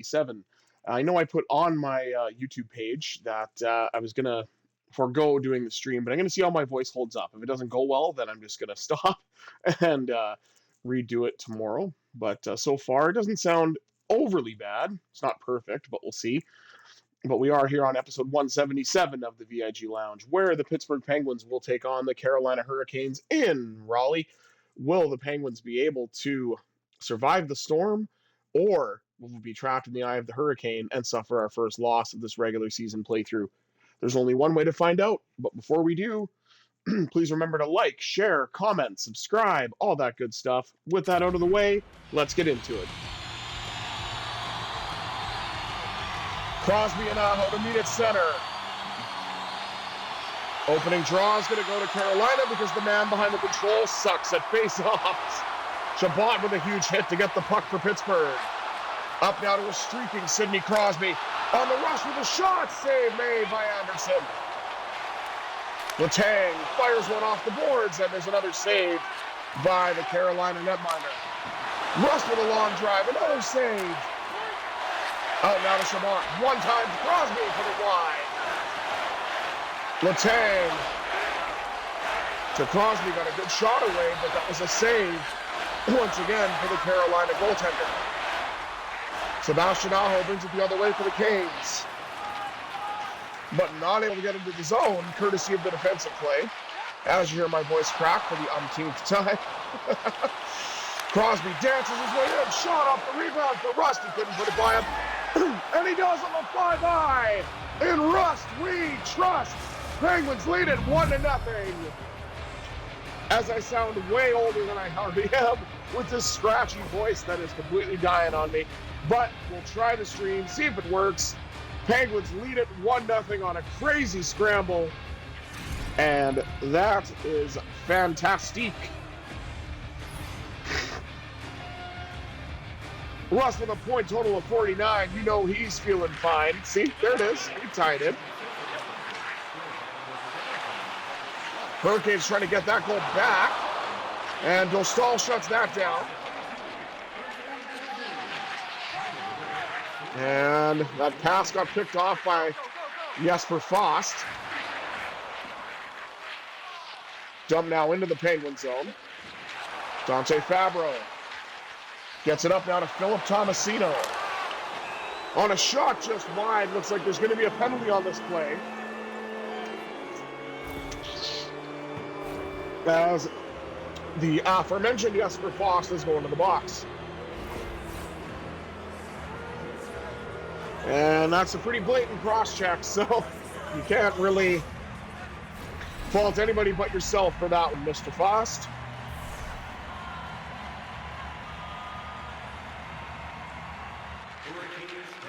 177. I know I put on my YouTube page that I was going to forego doing the stream, but I'm going to see how my voice holds up. If it doesn't go well, then I'm just going to stop and redo it tomorrow. But so far, it doesn't sound overly bad. It's not perfect, but we'll see. But we are here on episode 177 of the VIG Lounge, where the Pittsburgh Penguins will take on the Carolina Hurricanes in Raleigh. Will the Penguins be able to survive the storm, or will we be trapped in the eye of the hurricane and suffer our first loss of this regular season playthrough? There's only one way to find out, but before we do, please remember to like, share, comment, subscribe, all that good stuff. With that out of the way, let's get into it. Crosby and Aho to meet at center. Opening draw is going to go to Carolina because the man behind the control sucks at face-offs. Chabot with a huge hit to get the puck for Pittsburgh. Up now to a streaking Sidney Crosby. On the rush with a shot, save made by Anderson. Letang fires one off the boards, and there's another save by the Carolina netminder. Rust with a long drive, another save. Out now to Chabot. One time to Crosby for the wide. Letang to Crosby, got a good shot away, but that was a save once again for the Carolina goaltender. Sebastian Aho brings it the other way for the Canes, but not able to get into the zone, courtesy of the defensive play. As you hear my voice crack for the umpteenth time. Crosby dances his way in, shot off the rebound for Rust. He couldn't put it by him, and he does on the flyby. In Rust, we trust. Penguins lead it 1-0. As I sound way older than I already am with this scratchy voice that is completely dying on me. But we'll try the stream, see if it works. Penguins lead it 1-0 on a crazy scramble. And that is fantastic. Russ with a point total of 49. You know he's feeling fine. See, there it is. He tied it. Hurricanes trying to get that goal back. And Dostal shuts that down. And that pass got picked off by Jesper Fast. Dump now into the Penguin zone. Dante Fabro gets it up now to Philip Tomasino. On a shot just wide. Looks like there's going to be a penalty on this play. As the aforementioned Jesper Fast is going to the box. And that's a pretty blatant cross-check, so you can't really fault anybody but yourself for that one, Mr. Fast.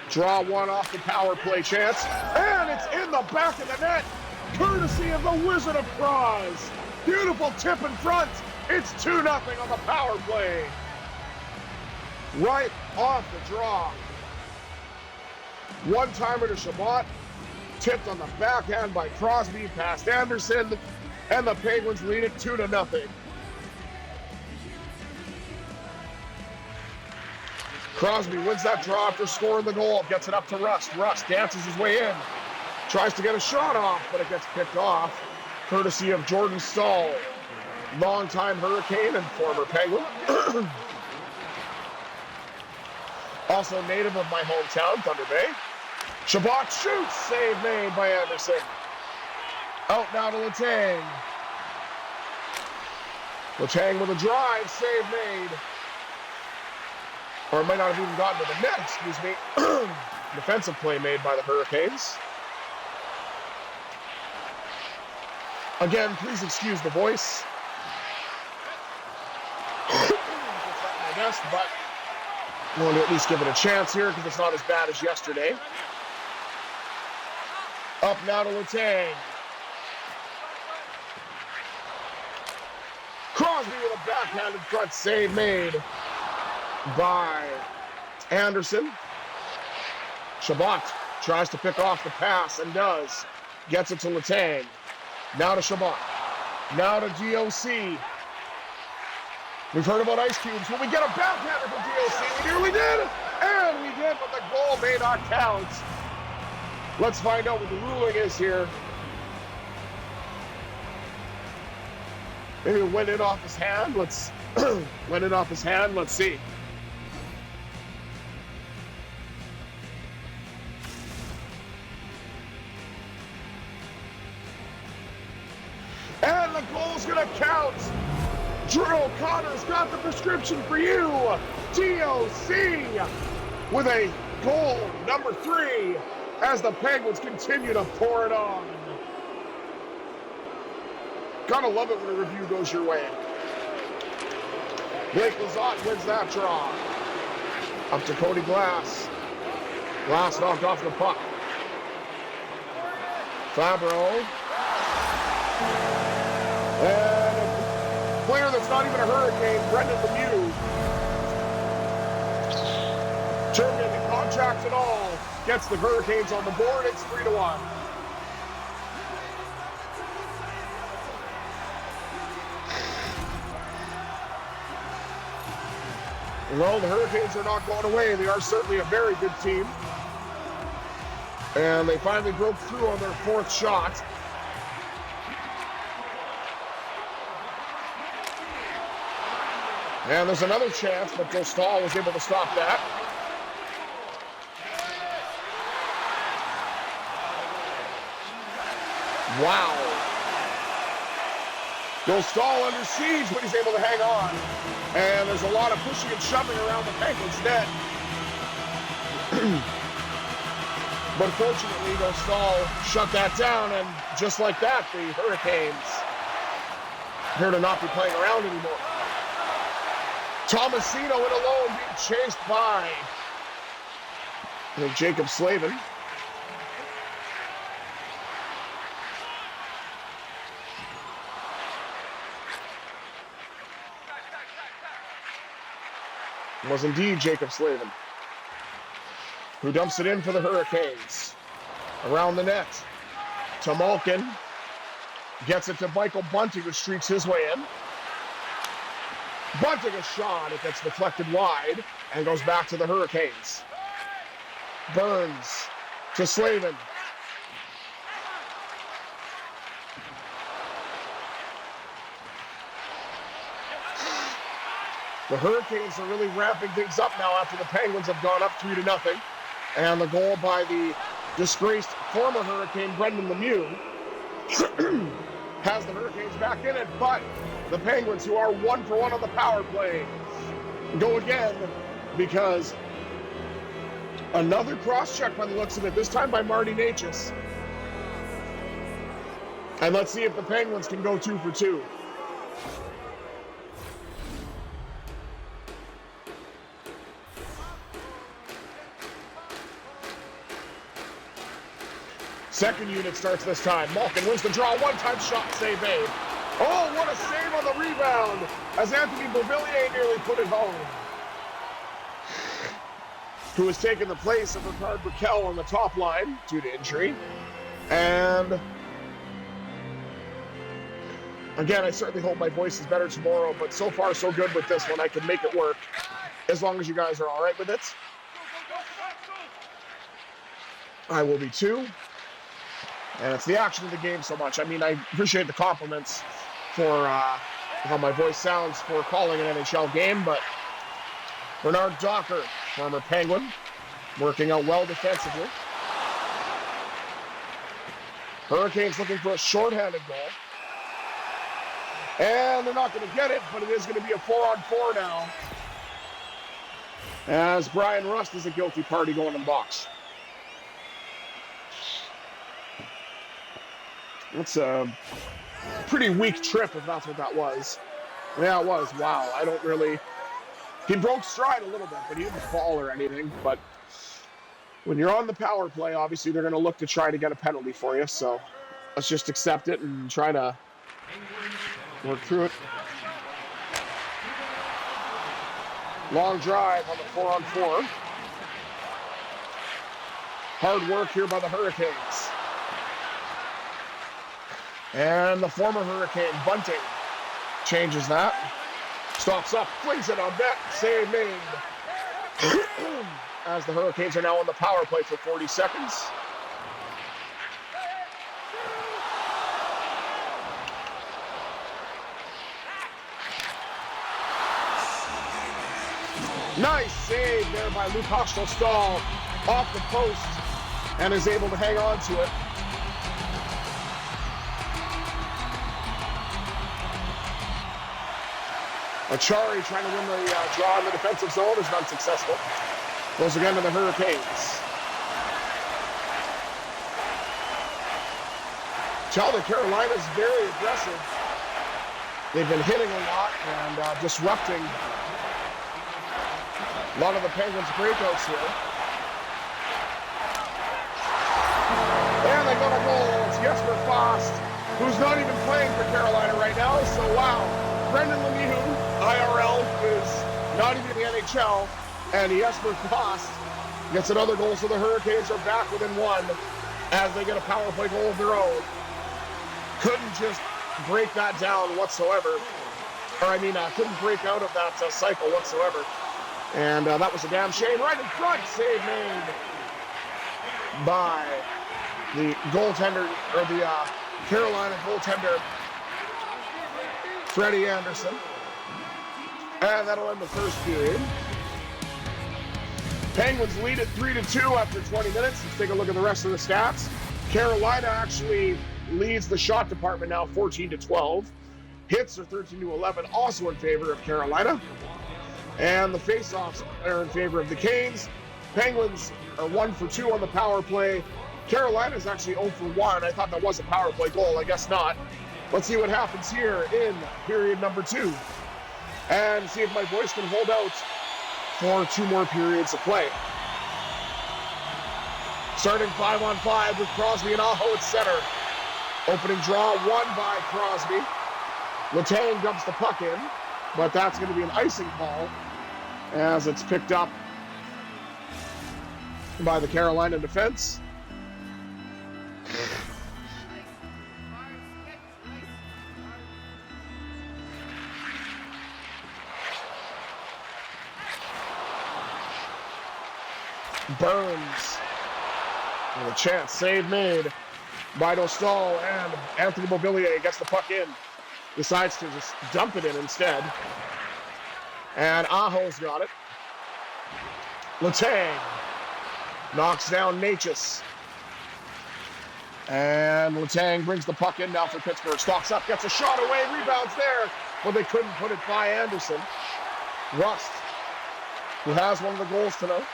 Draw one off the power play chance, and it's in the back of the net, courtesy of the Wizard of Cross. Beautiful tip in front. It's 2-0 on the power play. Right off the draw. One-timer to Chabot, tipped on the backhand by Crosby, past Anderson, and the Penguins lead it 2-0. Crosby wins that draw after scoring the goal, gets it up to Rust. Rust dances his way in, tries to get a shot off, but it gets picked off, courtesy of Jordan Staal, longtime Hurricane and former Penguin. Also native of my hometown, Thunder Bay. Chabot shoots, save made by Anderson. Out now to Letang. Letang with a drive, save made. Or it might not have even gotten to the net, excuse me. Defensive play made by the Hurricanes. Again, please excuse the voice. My best, but I want to at least give it a chance here because it's not as bad as yesterday. Up now to Letang. Crosby with a backhanded front save made by Anderson. Chabot tries to pick off the pass and does. Gets it to Letang. Now to Chabot. Now to DOC. We've heard about ice cubes. Will we get a backhander from DOC? We nearly did. And we he did, but the goal may not count. Let's find out what the ruling is here. Maybe it went in off his hand. Went in off his hand. Let's see. And the goal's gonna count. Drew O'Connor's got the prescription for you. DOC with a goal number 3 as the Penguins continue to pour it on. Gotta love it when a review goes your way. Blake Lizotte wins that draw. Up to Cody Glass. Glass knocked off the puck. Fabro. And a player that's not even a Hurricane, Brendan Lemieux. Terminating contracts and all. Gets the Hurricanes on the board. It's 3-1. Well, the Hurricanes are not going away. They are certainly a very good team. And they finally broke through on their 4th shot. And there's another chance, but Joe Stahl was able to stop that. Wow. Joe Stahl under siege, but he's able to hang on. And there's a lot of pushing and shoving around the Penguins' net. But fortunately, Joe Stahl shut that down, and just like that, the Hurricanes appear to not be playing around anymore. Tomasino in alone being chased by Jacob Slavin. It was indeed Jacob Slavin who dumps it in for the Hurricanes. Around the net to Malkin. Gets it to Michael Bunting, who streaks his way in. Bunting a shot. It gets deflected wide and goes back to the Hurricanes. Burns to Slavin. The Hurricanes are really ramping things up now after the Penguins have gone up 3-0. And the goal by the disgraced former Hurricane Brendan Lemieux has the Hurricanes back in it, but the Penguins, who are 1-for-1 on the power play, go again because another cross-check by the looks of it, this time by Marty Necas. And let's see if the Penguins can go 2 for 2. Second unit starts this time. Malkin wins the draw. One-time shot, save made. Oh, what a save on the rebound as Anthony Beauvillier nearly put it home. Who has taken the place of Ricard Burkell on the top line due to injury. And again, I certainly hope my voice is better tomorrow, but so far so good with this one. I can make it work as long as you guys are all right with it. I will be too. And it's the action of the game so much. I mean, I appreciate the compliments for how my voice sounds for calling an NHL game, but Bernard Docker, former Penguin, working out well defensively. Hurricanes looking for a shorthanded goal. And they're not going to get it, but it is going to be a 4-on-4 now, as Brian Rust is a guilty party going in the box. That's a pretty weak trip, if that's what that was. Yeah, it was. Wow. I don't really... He broke stride a little bit, but he didn't fall or anything. But when you're on the power play, obviously they're going to look to try to get a penalty for you. So let's just accept it and try to work through it. Long drive on the 4-on-4. Hard work here by the Hurricanes. And the former Hurricane, Bunting, changes that. Stops up, flings it on net, save made. as the Hurricanes are now on the power play for 40 seconds. Nice save there by Lukas Dostal off the post and is able to hang on to it. Achari trying to win the draw in the defensive zone is unsuccessful. Goes again to the Hurricanes. Tell that Carolina is very aggressive. They've been hitting a lot and disrupting a lot of the Penguins' breakouts here. And they got a goal. It's Jesper Fast, who's not even playing for Carolina right now. So, wow. Brendan Lemieux, IRL, is not even in the NHL. And Jesper Fast gets another goal. So the Hurricanes are back within one as they get a power play goal of their own. Couldn't just break that down whatsoever. Couldn't break out of that cycle whatsoever. And that was a damn shame. Right in front, save made by the goaltender, or the Carolina goaltender, Freddie Anderson. And that'll end the first period. Penguins lead it 3-2 after 20 minutes. Let's take a look at the rest of the stats. Carolina actually leads the shot department now 14-12. Hits are 13-11, also in favor of Carolina. And the faceoffs are in favor of the Canes. Penguins are 1 for 2 on the power play. Carolina is actually 0 for 1. I thought that was a power play goal. I guess not. Let's see what happens here in period number 2. And see if my voice can hold out for 2 more periods of play. Starting 5-on-5 with Crosby and Aho at center. Opening draw won by Crosby. Letang dumps the puck in, but that's going to be an icing call as it's picked up by the Carolina defense. Burns with a chance. Save made by Dostal, and Anthony Beauvillier gets the puck in. Decides to just dump it in instead. And Aho's got it. Letang knocks down Natchez. And Letang brings the puck in now for Pittsburgh. Stalks up, gets a shot away, rebounds there, but they couldn't put it by Anderson. Rust, who has one of the goals tonight.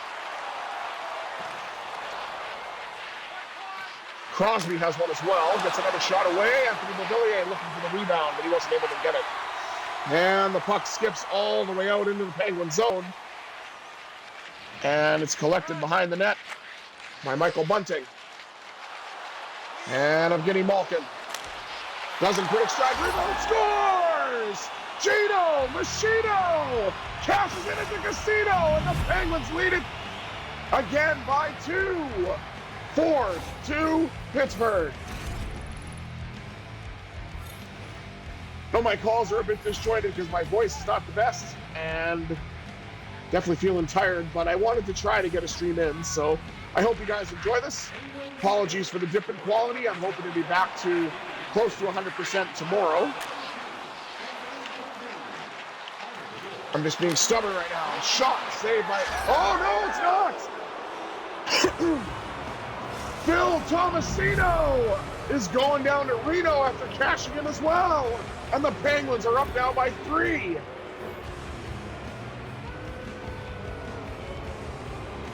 Crosby has one as well. Gets another shot away. Anthony Beauvillier looking for the rebound, but he wasn't able to get it. And the puck skips all the way out into the Penguin zone. And it's collected behind the net by Michael Bunting. And Evgeny Malkin doesn't quick strike, rebound, scores! Gino Machino cashes in at the casino, and the Penguins lead it again by 2. 4-2 Pittsburgh. No, my calls are a bit disjointed because my voice is not the best and definitely feeling tired, but I wanted to try to get a stream in, so I hope you guys enjoy this. Apologies for the dip in quality. I'm hoping to be back to close to 100% tomorrow. I'm just being stubborn right now. Shot saved by... Oh, no, it's not! Phil Tomasino is going down to Reno after cashing in as well. And the Penguins are up now by 3.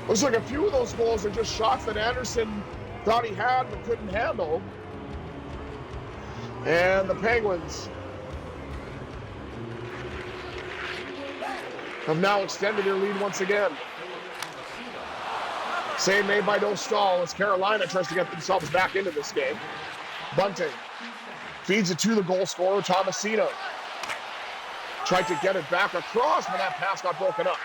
Looks like a few of those goals are just shots that Anderson thought he had but couldn't handle. And the Penguins have now extended their lead once again. Save made by Dostal as Carolina tries to get themselves back into this game. Bunting feeds it to the goal scorer, Tomasino. Tried to get it back across, but that pass got broken up.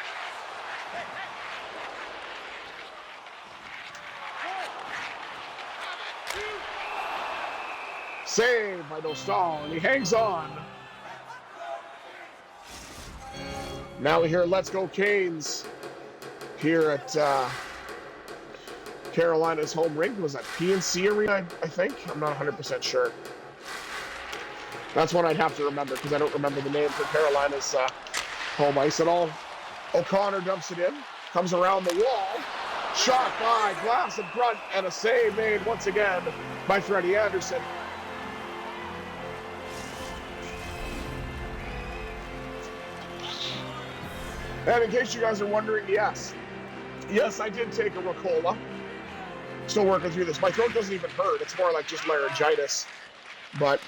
Saved by Dostal, and he hangs on. Now we hear "Let's Go Canes" here at Carolina's home rink. Was that PNC Arena, I think? I'm not 100% sure. That's one I'd have to remember because I don't remember the name for Carolina's home ice at all. O'Connor dumps it in, comes around the wall, shot by Glass in front, and a save made once again by Freddie Anderson. And in case you guys are wondering, yes, I did take a Ricola. Still working through this. My throat doesn't even hurt. It's more like just laryngitis. But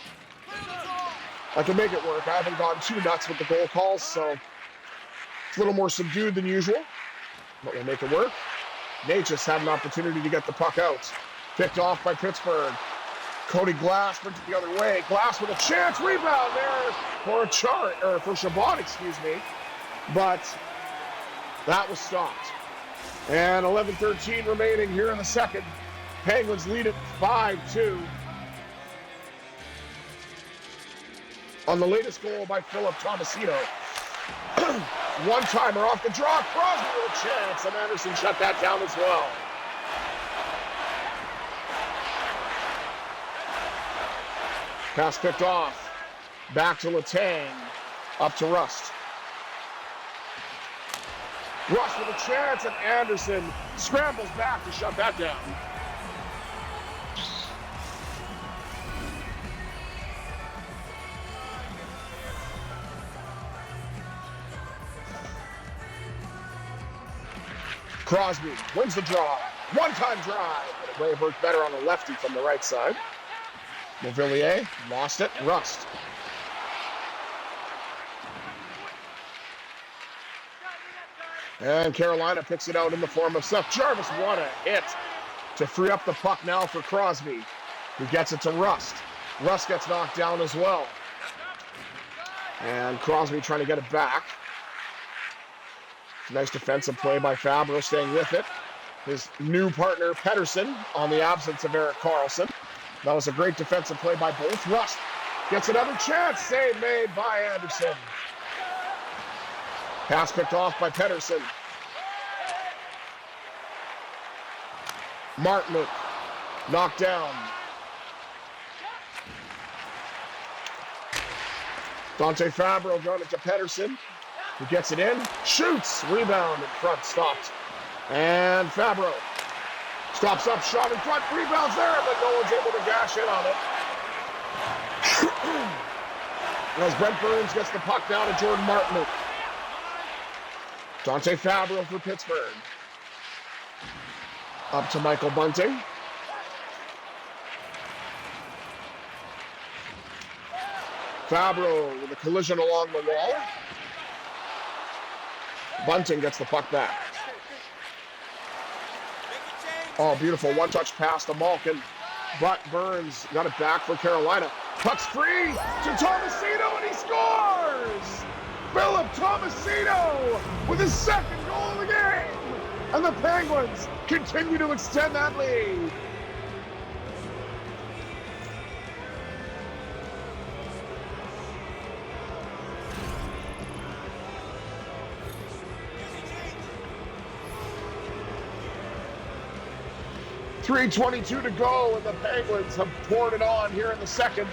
I can make it work. I haven't gone too nuts with the goal calls, so it's a little more subdued than usual. But we'll make it work. Nate just had an opportunity to get the puck out. Picked off by Pittsburgh. Cody Glass brings it the other way. Glass with a chance. Rebound there for Chabot, excuse me. But that was stopped. And 11:13 remaining here in the second. Penguins lead it 5-2. On the latest goal by Philip Tomasino. One-timer off the draw. Crosby with a chance, and Anderson shut that down as well. Pass picked off. Back to Letang. Up to Rust. Rust with a chance, and Anderson scrambles back to shut that down. Crosby wins the draw. One-time drive. But it may have worked better on the lefty from the right side. Movillier lost it. Rust. And Carolina picks it out in the form of Seth Jarvis. What a hit to free up the puck now for Crosby, who gets it to Rust. Rust gets knocked down as well. And Crosby trying to get it back. Nice defensive play by Fabro, staying with it. His new partner, Pettersson, on the absence of Erik Karlsson. That was a great defensive play by both. Rust gets another chance. Save made by Anderson. Pass picked off by Pettersson. Martin knocked down. Dante Fabro going it to Pettersson, who gets it in, shoots, rebound in front, stopped. And Fabro stops up, shot in front, rebounds there, but no one's able to gash in on it. As Brent Burns gets the puck down to Jordan Martin. Dante Fabro for Pittsburgh. Up to Michael Bunting. Fabro with a collision along the wall. Bunting gets the puck back. Oh, beautiful one-touch pass to Malkin. But Burns got it back for Carolina. Puck's free to Tomasino, and he scores! Philip Tomasino with his second goal of the game. And the Penguins continue to extend that lead. .322 to go, and the Penguins have poured it on here in the second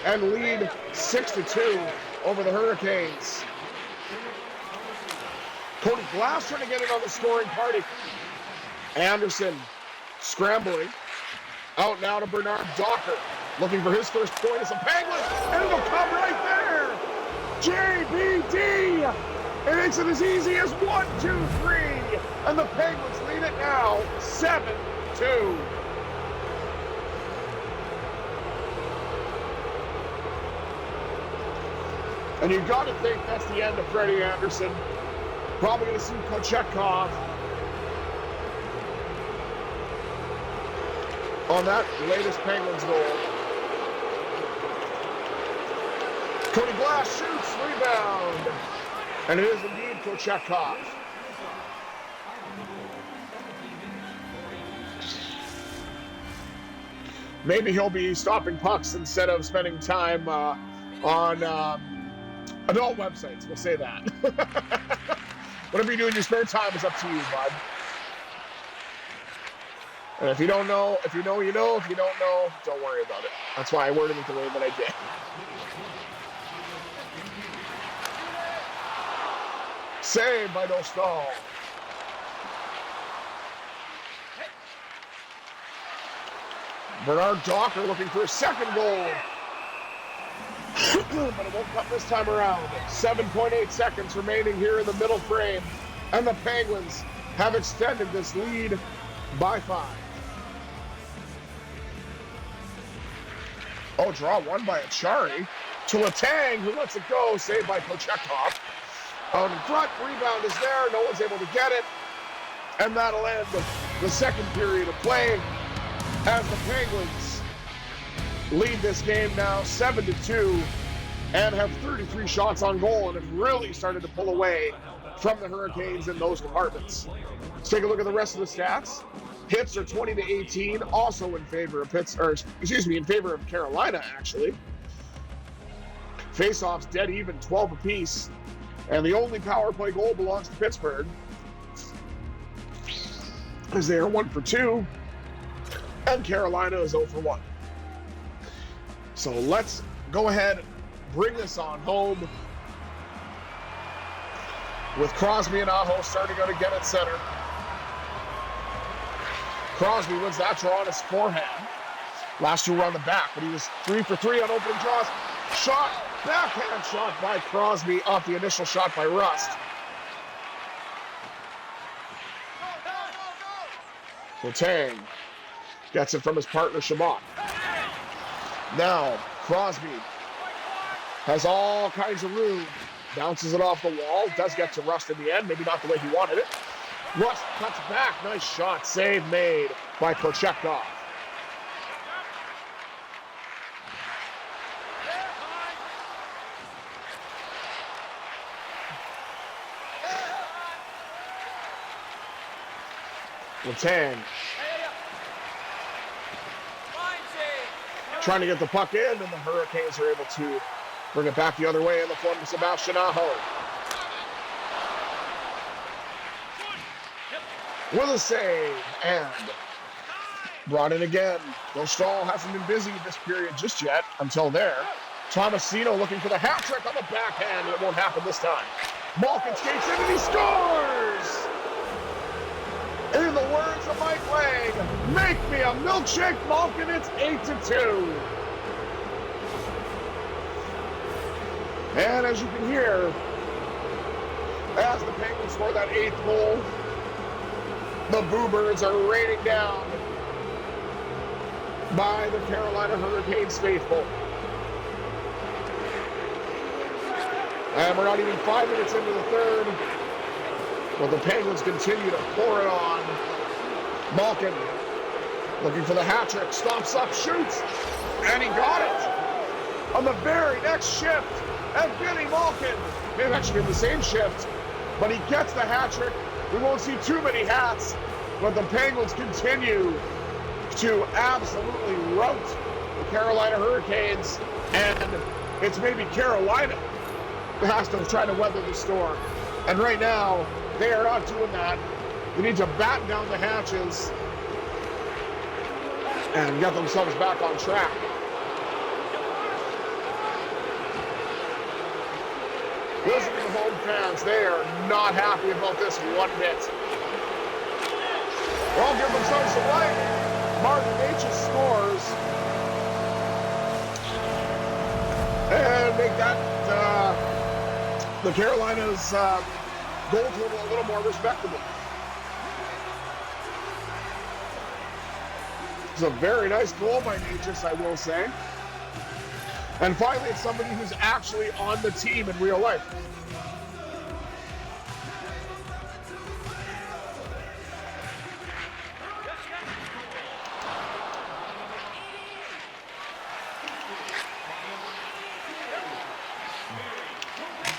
and lead 6-2 over the Hurricanes. Cody Glass trying to get it on the scoring party. Anderson scrambling. Out now to Bernard Docker. Looking for his first point as a Penguin. And it'll come right there. JBD. It makes it as easy as 1, 2, 3. And the Penguins lead it now 7-2. And you've got to think that's the end of Freddie Anderson. Probably going to see Kochetkov on that latest Penguins goal. Cody Glass shoots, rebound. And it is indeed Kochetkov. Maybe he'll be stopping pucks instead of spending time on adult websites. We'll say that. Whatever you do in your spare time is up to you, bud. And if you don't know, if you know, you know. If you don't know, don't worry about it. That's why I worded it the way that I did. Saved by Dostal. Bernard Docker looking for a second goal. But it won't come this time around. 7.8 seconds remaining here in the middle frame. And the Penguins have extended this lead by 5. Oh, draw one by Achari. To Letang, who lets it go. Saved by Kochetkov. Out in front, rebound is there. No one's able to get it. And that'll end the second period of play as the Penguins lead this game now 7-2 and have 33 shots on goal and have really started to pull away from the Hurricanes in those departments. Let's take a look at the rest of the stats. Hits are 20-18, also in favor of in favor of Carolina, actually. Faceoffs dead even, 12 apiece. And the only power play goal belongs to Pittsburgh, as they are 1 for 2, and Carolina is 0 for 1. So let's go ahead, bring this on home with Crosby and Aho starting out again at center. Crosby wins that draw on his forehand. Last 2 were on the back, but he was 3 for 3 on opening draws. Shot, backhand shot by Crosby off the initial shot by Rust. Letang gets it from his partner, Shabbat. Now, Crosby has all kinds of room. Bounces it off the wall. Does get to Rust in the end. Maybe not the way he wanted it. Rust cuts back. Nice shot. Save made by Kochetkov. Letang trying to get the puck in, and the Hurricanes are able to bring it back the other way in the form of Sebastian Aho. With a save, and brought in again. Dostal hasn't been busy this period just yet, until there. Tomasino looking for the hat trick on the backhand, and it won't happen this time. Malkin skates in, and he scores! In the words of Mike Lang, make me a milkshake, Malkin. It's 8-2. And as you can hear, as the Penguins score that 8th goal, the Boo Birds are raining down by the Carolina Hurricanes faithful. And we're not even 5 minutes into the third. But the Penguins continue to pour it on. Malkin looking for the hat trick, stomps up, shoots, and he got it on the very next shift. And Billy Malkin, may have actually been the same shift, but he gets the hat trick. We won't see too many hats, but the Penguins continue to absolutely rout the Carolina Hurricanes, and it's maybe Carolina that has to try to weather the storm. And right now, they are not doing that. They need to batten down the hatches and get themselves back on track. Listen to the home fans. They are not happy about this one bit. Well, give themselves some light. Martin H. scores. And make that the Carolinas goal total a little more respectable. It's a very nice goal by Natchez, I will say. And finally, it's somebody who's actually on the team in real life.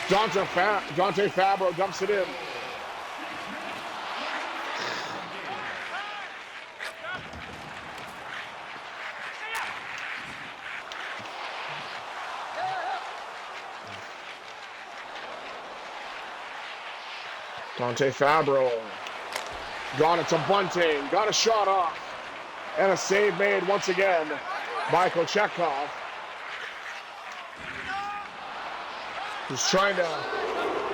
Dante Fabro dumps it in. Dante Fabro. Got it to Bunting. Got a shot off. And a save made once again by Kochetkov. Who's trying to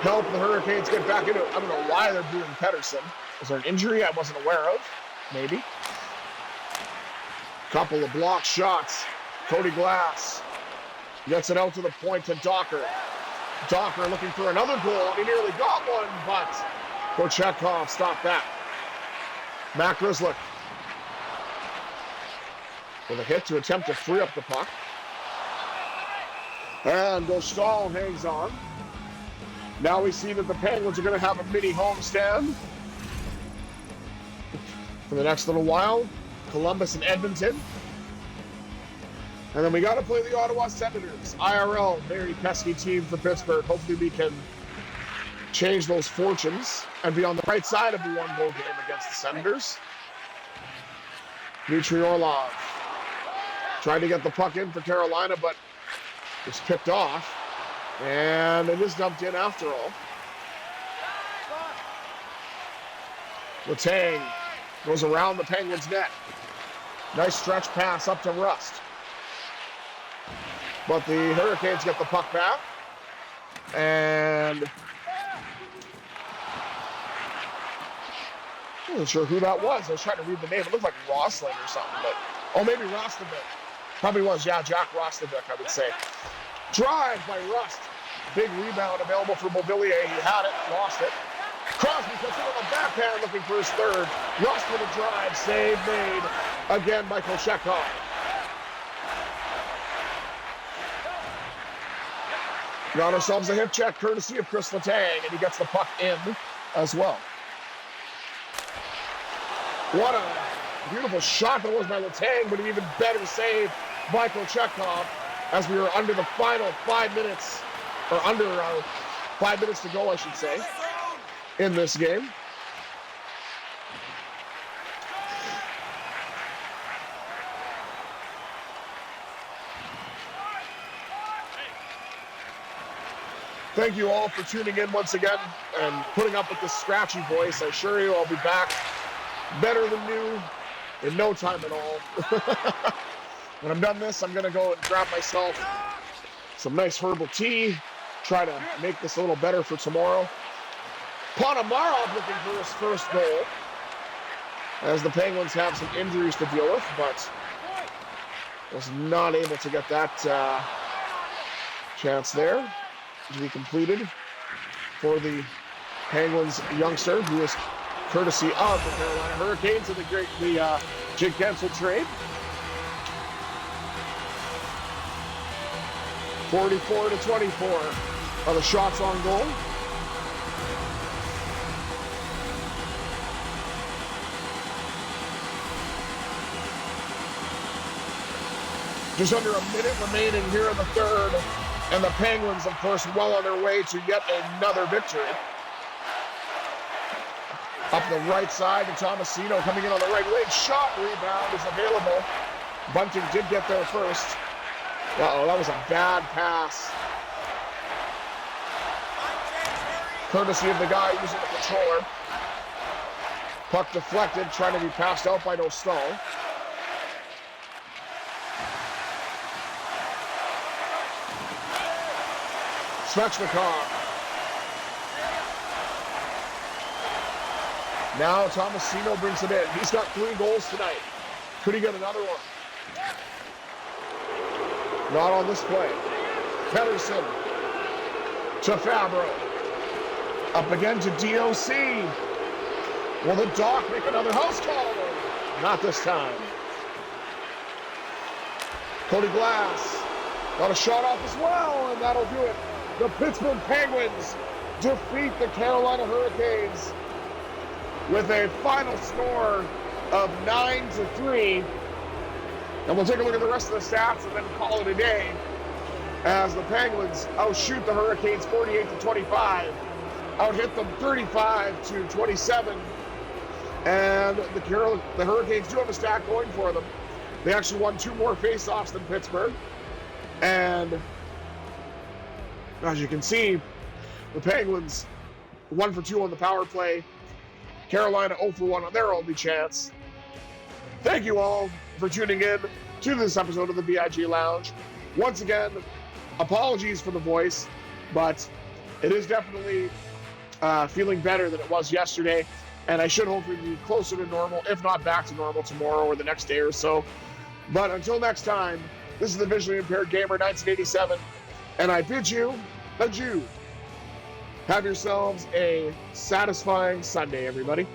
help the Hurricanes get back into it. I don't know why they're booing Pettersson. Is there an injury I wasn't aware of? Maybe. Couple of block shots. Cody Glass gets it out to the point to Docker. Docker looking for another goal. He nearly got one, but Kochetkov stopped that. Matt Grzelcyk with a hit to attempt to free up the puck. And Dostal hangs on. Now we see that the Penguins are going to have a mini homestand for the next little while. Columbus and Edmonton. And then we got to play the Ottawa Senators. IRL, very pesky team for Pittsburgh. Hopefully we can change those fortunes and be on the right side of the one-goal game against the Senators. Dmitry Orlov trying to get the puck in for Carolina, but it's picked off. And it is dumped in after all. Letang goes around the Penguins' net. Nice stretch pass up to Rust. But the Hurricanes get the puck back. And I wasn't sure who that was. I was trying to read the name. It looked like Rosling or something. But oh, maybe Rostovich. Probably was, yeah, Jack Rostovich, I would say. Drive by Rust. Big rebound available for Beauvillier. He had it, lost it. Crosby puts it on the backhand looking for his third. Rust with a drive, save made again by Kochetkov. Got ourselves a hip check courtesy of Chris Letang, and he gets the puck in as well. What a beautiful shot that was by Letang, but an even better save by Kochetkov as we were under the final 5 minutes, or under 5 minutes to go, I should say, in this game. Thank you all for tuning in once again and putting up with this scratchy voice. I assure you I'll be back better than new in no time at all. When I'm done this, I'm going to go and grab myself some nice herbal tea, try to make this a little better for tomorrow. Ponomarov looking for his first goal as the Penguins have some injuries to deal with, but was not able to get that chance there to be completed for the Penguins youngster, who is courtesy of the Carolina Hurricanes and the Jake Guentzel trade. 44-24 are the shots on goal. Just under a minute remaining here in the third. And the Penguins, of course, well on their way to yet another victory. Up the right side to Tomasino, coming in on the right wing. Shot, rebound is available. Bunting did get there first. Uh-oh, that was a bad pass. Courtesy of the guy using the controller. Puck deflected, trying to be passed out by Dostal. Svechnikov. Now Tomasino brings it in. He's got 3 goals tonight. Could he get another one? Not on this play. Pettersson to Fabro. Up again to DOC. Will the Doc make another house call? Not this time. Cody Glass got a shot off as well, and that'll do it. The Pittsburgh Penguins defeat the Carolina Hurricanes with a final score of 9-3. And we'll take a look at the rest of the stats and then call it a day as the Penguins outshoot the Hurricanes 48-25, outhit them 35-27, and the Hurricanes do have a stat going for them. They actually won 2 more faceoffs than Pittsburgh, and as you can see, the Penguins 1 for 2 on the power play. Carolina 0 for 1 on their only chance. Thank you all for tuning in to this episode of the VIG Lounge. Once again, apologies for the voice, but it is definitely feeling better than it was yesterday, and I should hopefully be closer to normal, if not back to normal tomorrow or the next day or so. But until next time, this is the Visually Impaired Gamer 1987, and I bid you adieu. Have yourselves a satisfying Sunday, everybody.